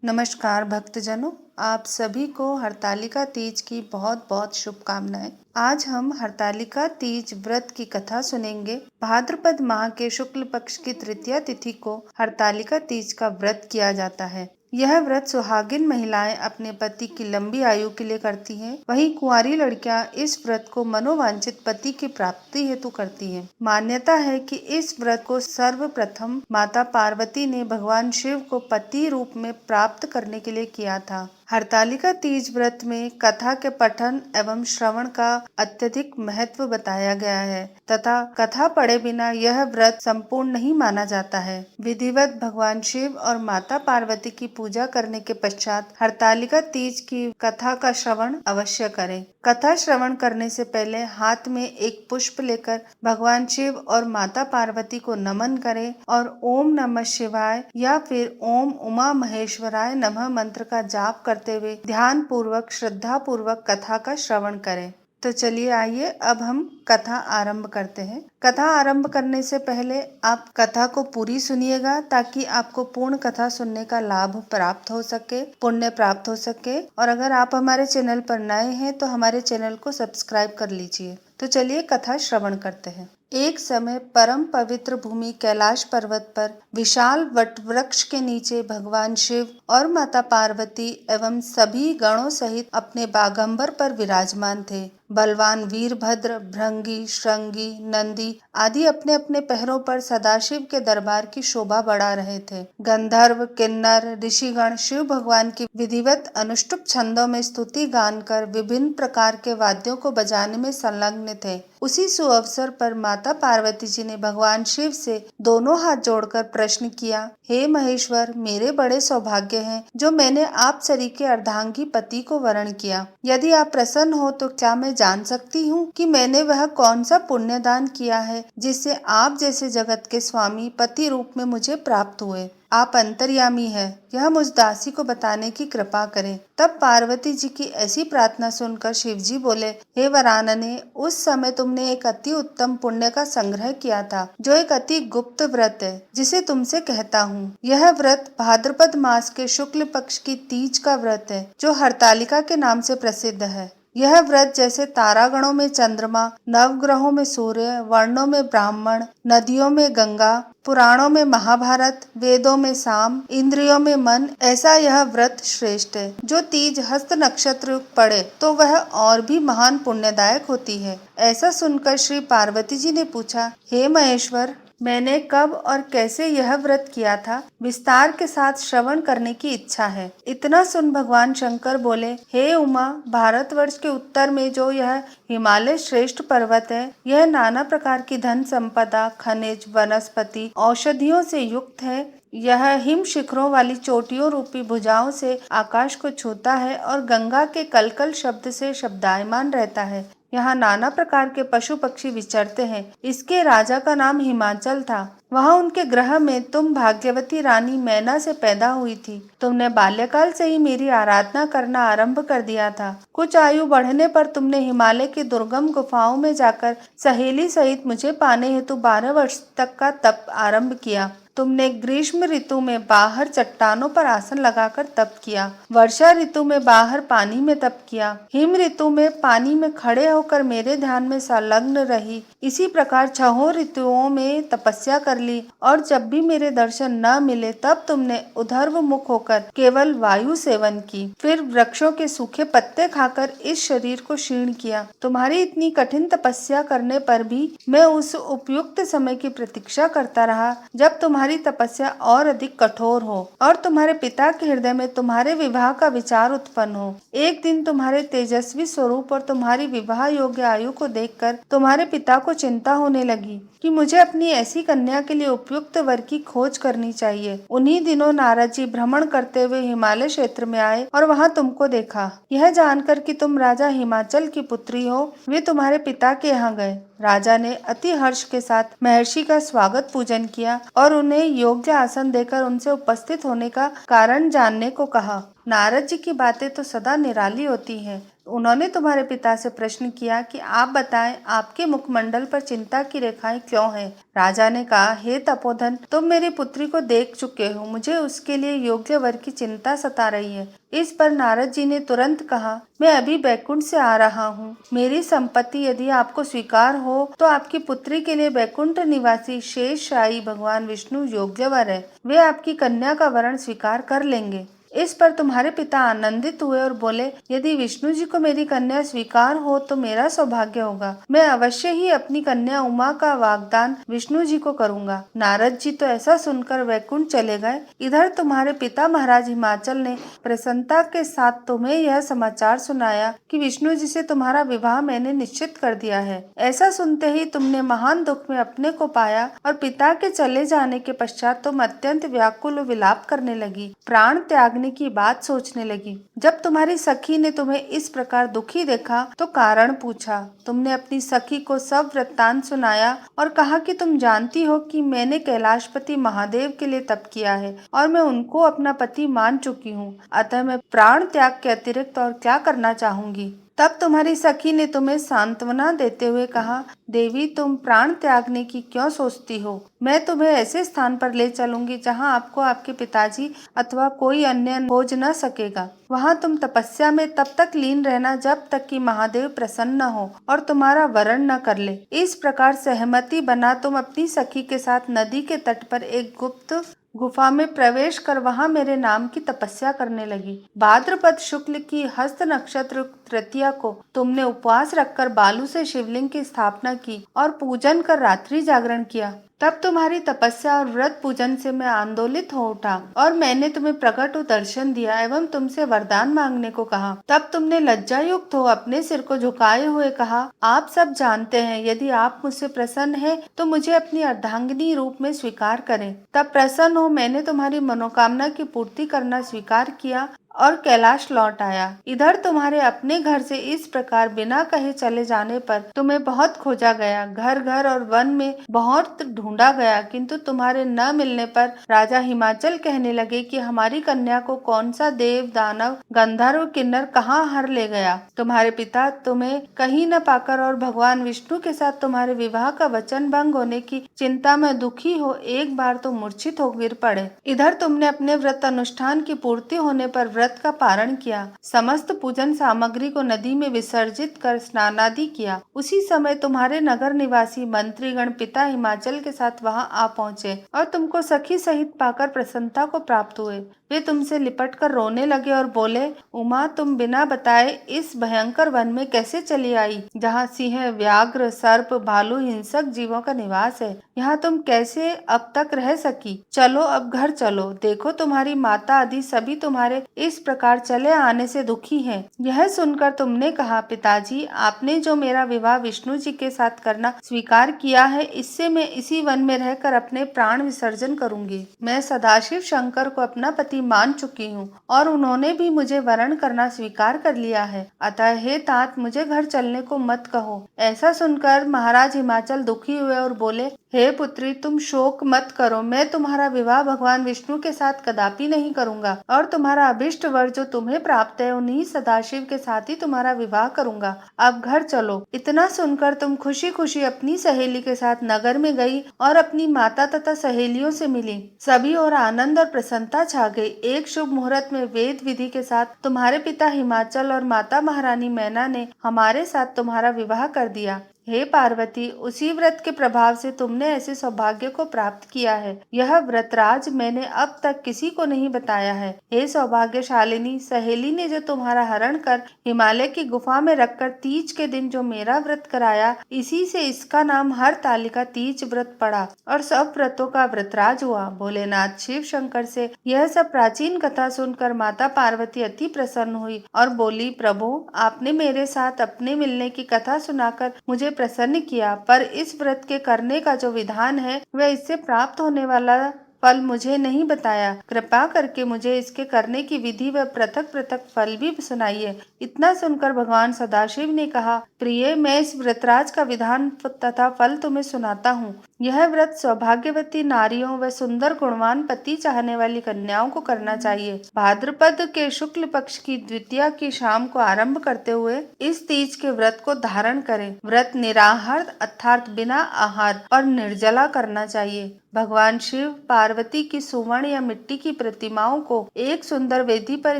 नमस्कार भक्तजनों, आप सभी को हरतालिका तीज की बहुत बहुत शुभकामनाएं। आज हम हरतालिका तीज व्रत की कथा सुनेंगे। भाद्रपद माह के शुक्ल पक्ष की तृतीया तिथि को हरतालिका तीज का व्रत किया जाता है। यह व्रत सुहागिन महिलाएं अपने पति की लंबी आयु के लिए करती हैं। वहीं कुंवारी लड़कियां इस व्रत को मनोवांछित पति की प्राप्ति हेतु करती हैं। मान्यता है कि इस व्रत को सर्वप्रथम माता पार्वती ने भगवान शिव को पति रूप में प्राप्त करने के लिए किया था। हरतालिका तीज व्रत में कथा के पठन एवं श्रवण का अत्यधिक महत्व बताया गया है तथा कथा पढ़े बिना यह व्रत संपूर्ण नहीं माना जाता है। विधिवत भगवान शिव और माता पार्वती की पूजा करने के पश्चात हरतालिका तीज की कथा का श्रवण अवश्य करें। कथा श्रवण करने से पहले हाथ में एक पुष्प लेकर भगवान शिव और माता पार्वती को नमन करें और ओम नमः शिवाय या फिर ओम उमा महेश्वराय नमः मंत्र का जाप करते हुए ध्यान पूर्वक श्रद्धा पूर्वक कथा का श्रवण करें। तो चलिए आइए अब हम कथा आरंभ करते हैं। कथा आरंभ करने से पहले आप कथा को पूरी सुनिएगा ताकि आपको पूर्ण कथा सुनने का लाभ प्राप्त हो सके, पुण्य प्राप्त हो सके। और अगर आप हमारे चैनल पर नए हैं तो हमारे चैनल को सब्सक्राइब कर लीजिए। तो चलिए कथा श्रवण करते हैं। एक समय परम पवित्र भूमि कैलाश पर्वत पर विशाल वट वृक्ष के नीचे भगवान शिव और माता पार्वती एवं सभी गणों सहित अपने बागंबर पर विराजमान थे। बलवान वीरभद्र, भृंगी, श्रृंगी, नंदी आदि अपने अपने पैरों पर सदाशिव के दरबार की शोभा बढ़ा रहे थे। गंधर्व, किन्नर, ऋषिगण शिव भगवान की विधिवत अनुष्टुप छंदों में स्तुति गान कर विभिन्न प्रकार के वाद्यों को बजाने में संलग्न थे। उसी सुअवसर पर माता पार्वती जी ने भगवान शिव से दोनों हाथ जोड़कर प्रश्न किया, हे महेश्वर, मेरे बड़े सौभाग्य हैं जो मैंने आप सरीखे अर्धांगी पति को वरण किया। यदि आप प्रसन्न हो तो क्या मैं जान सकती हूँ कि मैंने वह कौन सा पुण्य दान किया है जिससे आप जैसे जगत के स्वामी पति रूप में मुझे प्राप्त हुए। आप अंतर्यामी है, यह मुझ दासी को बताने की कृपा करें। तब पार्वती जी की ऐसी प्रार्थना सुनकर शिव जी बोले, हे वरानने, उस समय तुमने एक अति उत्तम पुण्य का संग्रह किया था जो एक अति गुप्त व्रत है जिसे तुमसे कहता हूँ। यह व्रत भाद्रपद मास के शुक्ल पक्ष की तीज का व्रत है जो हरतालिका के नाम से प्रसिद्ध है। यह व्रत जैसे तारागणों में चंद्रमा, नवग्रहों में सूर्य, वर्णों में ब्राह्मण, नदियों में गंगा, पुराणों में महाभारत, वेदों में साम, इंद्रियों में मन, ऐसा यह व्रत श्रेष्ठ है। जो तीज हस्त नक्षत्र पड़े तो वह और भी महान पुण्यदायक होती है। ऐसा सुनकर श्री पार्वती जी ने पूछा, हे महेश्वर, मैंने कब और कैसे यह व्रत किया था, विस्तार के साथ श्रवण करने की इच्छा है। इतना सुन भगवान शंकर बोले, हे उमा, भारतवर्ष के उत्तर में जो यह हिमालय श्रेष्ठ पर्वत है, यह नाना प्रकार की धन संपदा, खनिज, वनस्पति, औषधियों से युक्त है। यह हिम शिखरों वाली चोटियों रूपी भुजाओं से आकाश को छूता है और गंगा के कलकल शब्द से शब्दायमान रहता है। यहाँ नाना प्रकार के पशु पक्षी विचरते हैं। इसके राजा का नाम हिमाचल था। वहाँ उनके ग्रह में तुम भाग्यवती रानी मैना से पैदा हुई थी। तुमने बाल्यकाल से ही मेरी आराधना करना आरंभ कर दिया था। कुछ आयु बढ़ने पर तुमने हिमालय की दुर्गम गुफाओं में जाकर सहेली सहित मुझे पाने हेतु 12 वर्ष तक का तप आरंभ किया। तुमने ग्रीष्म ऋतु में बाहर चट्टानों पर आसन लगाकर तप किया, वर्षा ऋतु में बाहर पानी में तप किया, हिम ऋतु में पानी में खड़े होकर मेरे ध्यान में संलग्न रही। इसी प्रकार 6 ऋतुओं में तपस्या कर ली और जब भी मेरे दर्शन न मिले तब तुमने उधर्व मुख होकर केवल वायु सेवन की। फिर वृक्षों के सूखे पत्ते खाकर इस शरीर को क्षीण किया। तुम्हारी इतनी कठिन तपस्या करने पर भी मैं उस उपयुक्त समय की प्रतीक्षा करता रहा जब तुम्हारी तपस्या और अधिक कठोर हो और तुम्हारे पिता के हृदय में तुम्हारे विवाह का विचार उत्पन्न हो। एक दिन तुम्हारे तेजस्वी स्वरूप और तुम्हारी विवाह योग्य आयु को देखकर तुम्हारे पिता को चिंता होने लगी कि मुझे अपनी ऐसी कन्या के लिए उपयुक्त वर की खोज करनी चाहिए। उन्हीं दिनों नारद जी भ्रमण करते हुए हिमालय क्षेत्र में आए और वहां तुमको देखा। यह जानकर कि तुम राजा हिमाचल की पुत्री हो, वे तुम्हारे पिता के यहाँ गए। राजा ने अति हर्ष के साथ महर्षि का स्वागत पूजन किया और उन्हें योग्य आसन देकर उनसे उपस्थित होने का कारण जानने को कहा। नारद जी की बातें तो सदा निराली होती हैं। उन्होंने तुम्हारे पिता से प्रश्न किया कि आप बताएं, आपके मुखमंडल पर चिंता की रेखाएं क्यों हैं? राजा ने कहा, हे तपोधन, तुम मेरी पुत्री को देख चुके हो, मुझे उसके लिए योग्य वर की चिंता सता रही है। इस पर नारद जी ने तुरंत कहा, मैं अभी बैकुंठ से आ रहा हूँ। मेरी संपत्ति यदि आपको स्वीकार हो तो आपकी पुत्री के लिए बैकुंठ निवासी शेषशायी भगवान विष्णु योग्य वर है। वे आपकी कन्या का वरण स्वीकार कर लेंगे। इस पर तुम्हारे पिता आनंदित हुए और बोले, यदि विष्णु जी को मेरी कन्या स्वीकार हो तो मेरा सौभाग्य होगा। मैं अवश्य ही अपनी कन्या उमा का वाग्दान विष्णु जी को करूंगा। नारद जी तो ऐसा सुनकर वैकुंठ चले गए। इधर तुम्हारे पिता महाराज हिमाचल ने प्रसन्नता के साथ तुम्हें यह समाचार सुनाया कि विष्णु जी से तुम्हारा विवाह मैंने निश्चित कर दिया है। ऐसा सुनते ही तुमने महान दुख में अपने को पाया और पिता के चले जाने के पश्चात तुम अत्यंत व्याकुल और विलाप करने लगी, प्राण त्यागने की बात सोचने लगी। जब तुम्हारी सखी ने तुम्हें इस प्रकार दुखी देखा तो कारण पूछा। तुमने अपनी सखी को सब वृत्तांत सुनाया और कहा कि तुम जानती हो कि मैंने कैलाशपति महादेव के लिए तप किया है और मैं उनको अपना पति मान चुकी हूँ, अतः मैं प्राण त्याग के अतिरिक्त और क्या करना चाहूंगी। तब तुम्हारी सखी ने तुम्हें सांत्वना देते हुए कहा, देवी, तुम प्राण त्यागने की क्यों सोचती हो? मैं तुम्हें ऐसे स्थान पर ले चलूंगी जहां आपको आपके पिताजी अथवा कोई अन्य खोज न सकेगा। वहां तुम तपस्या में तब तक लीन रहना जब तक कि महादेव प्रसन्न न हो और तुम्हारा वरण न कर ले। इस प्रकार सहमति बना तुम अपनी सखी के साथ नदी के तट पर एक गुप्त गुफा में प्रवेश कर वहां मेरे नाम की तपस्या करने लगी। भाद्रपद शुक्ल की हस्त नक्षत्र तृतीया को तुमने उपवास रखकर बालू से शिवलिंग की स्थापना की और पूजन कर रात्रि जागरण किया। तब तुम्हारी तपस्या और व्रत पूजन से मैं आंदोलित हो उठा और मैंने तुम्हें प्रकट दर्शन दिया एवं तुमसे वरदान मांगने को कहा। तब तुमने लज्जा युक्त हो अपने सिर को झुकाए हुए कहा, आप सब जानते हैं, यदि आप मुझसे प्रसन्न हैं तो मुझे अपनी अर्धांगिनी रूप में स्वीकार करें। तब प्रसन्न हो मैंने तुम्हारी मनोकामना की पूर्ति करना स्वीकार किया और कैलाश लौट आया। इधर तुम्हारे अपने घर से इस प्रकार बिना कहे चले जाने पर तुम्हें बहुत खोजा गया, घर घर और वन में बहुत ढूंढा गया, किंतु तुम्हारे न मिलने पर राजा हिमाचल कहने लगे कि हमारी कन्या को कौन सा देव, दानव, गंधर्व, किन्नर कहाँ हर ले गया। तुम्हारे पिता तुम्हें कहीं न पाकर और भगवान विष्णु के साथ तुम्हारे विवाह का वचन भंग होने की चिंता में दुखी हो एक बार तो मूर्छित हो गिर पड़े। इधर तुमने अपने व्रत अनुष्ठान की पूर्ति होने पर व्रत का पारण किया, समस्त पूजन सामग्री को नदी में विसर्जित कर स्नानादि किया। उसी समय तुम्हारे नगर निवासी मंत्रीगण पिता हिमाचल के साथ वहां आ पहुँचे और तुमको सखी सहित पाकर प्रसन्नता को प्राप्त हुए। वे तुमसे लिपट कर रोने लगे और बोले, उमा, तुम बिना बताए इस भयंकर वन में कैसे चली आई, जहाँ सिंह, व्याघ्र, सर्प, भालू, हिंसक जीवों का निवास है? यहाँ तुम कैसे अब तक रह सकी? चलो अब घर चलो, देखो तुम्हारी माता आदि सभी तुम्हारे इस प्रकार चले आने से दुखी हैं। यह सुनकर तुमने कहा, पिताजी, आपने जो मेरा विवाह विष्णु जी के साथ करना स्वीकार किया है, इससे मैं इसी वन में रहकर अपने प्राण विसर्जन करूंगी। मैं सदाशिव शंकर को अपना पति मान चुकी हूँ और उन्होंने भी मुझे वरण करना स्वीकार कर लिया है, अतः हे तात, मुझे घर चलने को मत कहो। ऐसा सुनकर महाराज हिमाचल दुखी हुए और बोले, हे पुत्री, तुम शोक मत करो, मैं तुम्हारा विवाह भगवान विष्णु के साथ कदापि नहीं करूंगा और तुम्हारा अभिष्ट वर जो तुम्हें प्राप्त है उन्हीं सदाशिव के साथ ही तुम्हारा विवाह करूंगा। अब घर चलो। इतना सुनकर तुम खुशी खुशी अपनी सहेली के साथ नगर में गई और अपनी माता तथा सहेलियों से मिली। सभी और आनंद और प्रसन्नता छा गई। एक शुभ मुहूर्त में वेद विधि के साथ तुम्हारे पिता हिमाचल और माता महारानी मैना ने हमारे साथ तुम्हारा विवाह कर दिया। हे पार्वती, उसी व्रत के प्रभाव से तुमने ऐसे सौभाग्य को प्राप्त किया है। यह व्रतराज मैंने अब तक किसी को नहीं बताया है। हे सौभाग्यशालिनी, सहेली ने जो तुम्हारा हरण कर हिमालय की गुफा में रखकर तीज के दिन जो मेरा व्रत कराया, इसी से इसका नाम हरतालिका तीज व्रत पड़ा और सब व्रतों का व्रतराज हुआ। भोलेनाथ शिव शंकर से यह सब प्राचीन कथा सुनकर माता पार्वती अति प्रसन्न हुई और बोली, प्रभु, आपने मेरे साथ अपने मिलने की कथा सुनाकर मुझे प्रसन्न किया, पर इस व्रत के करने का जो विधान है वह इससे प्राप्त होने वाला फल मुझे नहीं बताया। कृपा करके मुझे इसके करने की विधि व पृथक पृथक फल भी सुनाइए। इतना सुनकर भगवान सदाशिव ने कहा, प्रिय, मैं इस व्रतराज का विधान तथा फल तुम्हें सुनाता हूँ। यह व्रत सौभाग्यवती नारियों व सुंदर गुणवान पति चाहने वाली कन्याओं को करना चाहिए। भाद्रपद के शुक्ल पक्ष की द्वितीया की शाम को आरंभ करते हुए इस तीज के व्रत को धारण करें। व्रत निराहार अर्थात बिना आहार और निर्जला करना चाहिए। भगवान शिव पार्वती की सुवर्ण या मिट्टी की प्रतिमाओं को एक सुंदर वेदी पर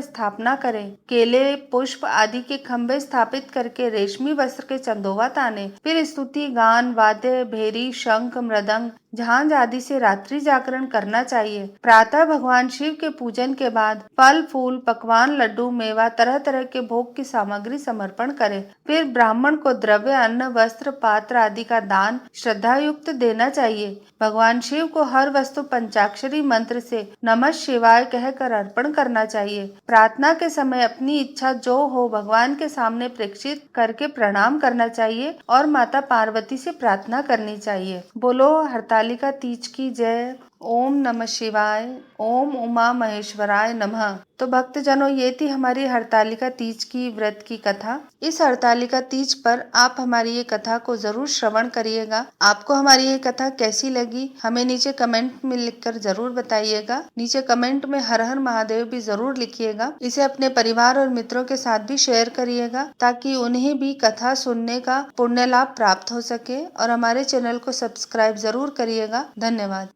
स्थापना करें। केले, पुष्प आदि के खंभे स्थापित करके रेशमी वस्त्र के चंदोवा ताने। फिर स्तुति गान, वाद्य, भेरी, शंख, मृदंग, झांझ आदि से रात्रि जागरण करना चाहिए। प्रातः भगवान शिव के पूजन के बाद फल, फूल, पकवान, लड्डू, मेवा, तरह तरह के भोग की सामग्री समर्पण करें। फिर ब्राह्मण को द्रव्य, अन्न, वस्त्र, पात्र आदि का दान श्रद्धा युक्त देना चाहिए। भगवान शिव को हर वस्तु पंचाक्षरी मंत्र से नमः शिवाय कहकर अर्पण करना चाहिए। प्रार्थना के समय अपनी इच्छा जो हो भगवान के सामने प्रेक्षित करके प्रणाम करना चाहिए और माता पार्वती से प्रार्थना करनी चाहिए। बोलो हरतालिका तीज की जय। ओम नमः शिवाय। ओम उमा महेश्वराय नमः। तो भक्तजनों, ये थी हमारी हरतालिका तीज की व्रत की कथा। इस हरतालिका तीज पर आप हमारी ये कथा को जरूर श्रवण करिएगा। आपको हमारी ये कथा कैसी लगी हमें नीचे कमेंट में लिखकर जरूर बताइएगा। नीचे कमेंट में हर हर महादेव भी जरूर लिखिएगा। इसे अपने परिवार और मित्रों के साथ भी शेयर करिएगा ताकि उन्हें भी कथा सुनने का पुण्य लाभ प्राप्त हो सके। और हमारे चैनल को सब्सक्राइब जरूर करिएगा। धन्यवाद।